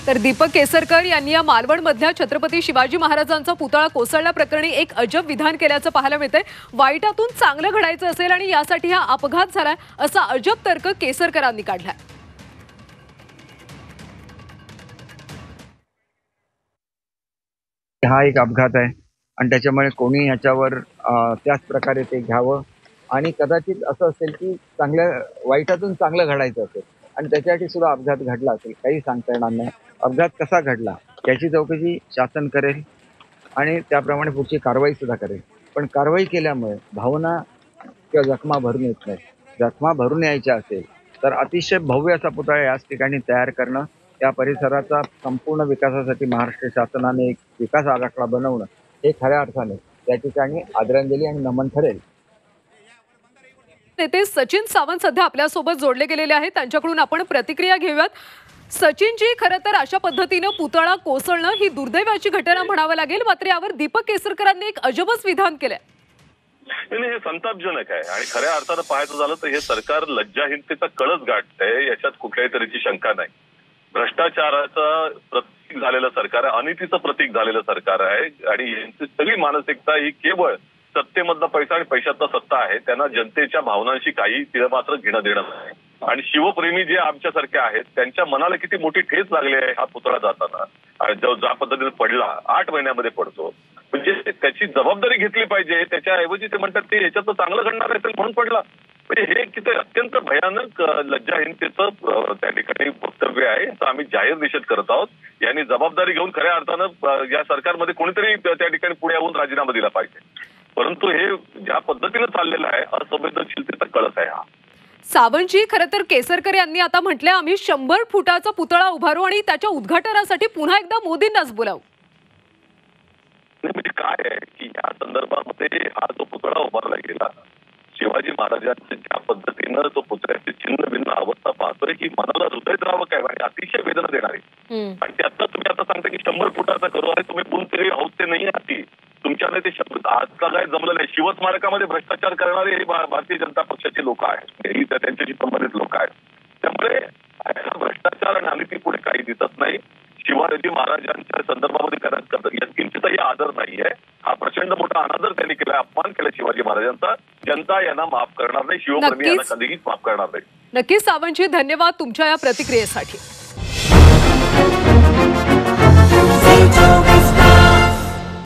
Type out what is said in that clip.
तर दीपक केसरकर यांनी या मालवणमधल्या छत्रपती शिवाजी महाराजांचा पुतळा कोसळल्याप्रकरणी एक अजब विधान केल्याचं पाहायला मिळतंय। वाईटातून चांगलं घडायचं असेल आणि यासाठी हा अपघात झालाय असा अजब तर्क केसरकरांनी काढलाय। हा एक अपघात आहे आणि त्याच्यामुळे कोणी याच्यावर त्याच प्रकारे ते घ्यावं आणि कदाचित असं असेल की वाईटातून चांगलं घडायचं असेल आणि त्याच्यासाठी सुद्धा अपघात घडला असेल, काही सांगता येणार नाही। अपघात कसा घडला याची चौकशी शासन करेल आणि त्याप्रमाणे पुढची कारवाई सुद्धा करेल। पण कारवाई केल्यामुळे भावना किंवा जखमा भरून येत नाही। जखमा भरून यायच्या असेल तर अतिशय भव्य असा पुतळा याच ठिकाणी तयार करणं, या परिसराचा संपूर्ण विकासासाठी महाराष्ट्र शासनाने एक विकास आराखडा बनवणं हे खऱ्या अर्थाने त्या ठिकाणी आदरांजली आणि नमन ठरेल। नेते सचिन सावंत सध्या आपल्यासोबत जोडले गेलेले आहेत, त्यांच्याकडून आपण प्रतिक्रिया घेऊयात। सचिनजी, खरं तर अशा पद्धतीने पुतळा कोसळणं ही दुर्दैवाची घटना म्हणावं लागेल, मात्र यावर दीपक केसरकरांनी एक अजबच विधान केलंय। हे संतापजनक आहे आणि खऱ्या अर्थानं पाहायचं झालं तर हे सरकार लज्जाहीनतेचा कळस गाठतंय, याच्यात कुठल्याही तऱ्हेची शंका नाही। भ्रष्टाचाराचं प्रतीक झालेलं सरकार आहे, अनितीचं प्रतीक झालेलं सरकार आहे आणि यांची सगळी मानसिकता ही केवळ सत्तेमधला पैसा आणि पैशातला सत्ता आहे। त्यांना जनतेच्या भावनांशी काही मात्र घेणं देणं नाही आणि शिवप्रेमी जे आमच्यासारखे आहेत त्यांच्या मनाला किती मोठी ठेच लागली आहे हा पुतळा जाताना, ज्या पद्धतीने पडला 8 महिन्यामध्ये पडतो, म्हणजे त्याची जबाबदारी घेतली पाहिजे। त्याच्याऐवजी ते म्हणतात ते याच्यात चांगलं घडणार आहे म्हणून पडला, म्हणजे हे किती अत्यंत भयानक लज्जाहीनतेचं त्या ठिकाणी वक्तव्य आहे। याचा आम्ही जाहीर निषेध करत आहोत। यांनी जबाबदारी घेऊन खऱ्या अर्थानं या सरकारमध्ये कोणीतरी त्या ठिकाणी पुढे येऊन राजीनामा दिला पाहिजे, परंतु हे ज्या पद्धतीने चाललेलं आहे असंवेदनशीलतेचा कळस आहे हा। सावंतजी, खरं तर केसरकर यांनी आता म्हटलंय आम्ही 100 फुटाचा पुतळा उभारू आणि त्याच्या उद्घाटनासाठी पुन्हा एकदा मोदींनाच बोलावू। म्हणजे काय आहे की या संदर्भामध्ये हा जो पुतळा उभारला गेला शिवाजी महाराजांच्या ज्या पद्धतीनं तो पुतळ्याची छिन्न भिन्न अवस्था पाहतोय की मनाला हृदयद्रावक आहे आणि अतिशय वेदना देणारी, आणि त्यातनं तुम्ही आता सांगता की 100 फुटाचा करू आहे, तुम्ही कोणतरी आहोत ते नाही आहात, तुमच्याने ते शब्द आजकाल काय जमलं नाही। शिवस्मारकामध्ये भ्रष्टाचार करणारे हे भारतीय जनता पक्षाचे लोक आहेत, त्यांच्याशी संबंधित लोक आहेत, त्यामुळे भ्रष्टाचार आणि अनिती पुढे काही दिसत नाही। शिवाजी महाराजांच्या संदर्भामध्ये करण्यात किंचितही आदर नाहीये, हा प्रचंड मोठा अनादर त्यांनी केला, अपमान केला शिवाजी महाराजांचा। जनता यांना माफ करणार नाही, शिवप्रेमी यांना कधीही माफ करणार नाही। नक्कीच सावंतजी, धन्यवाद तुमच्या या प्रतिक्रियेसाठी।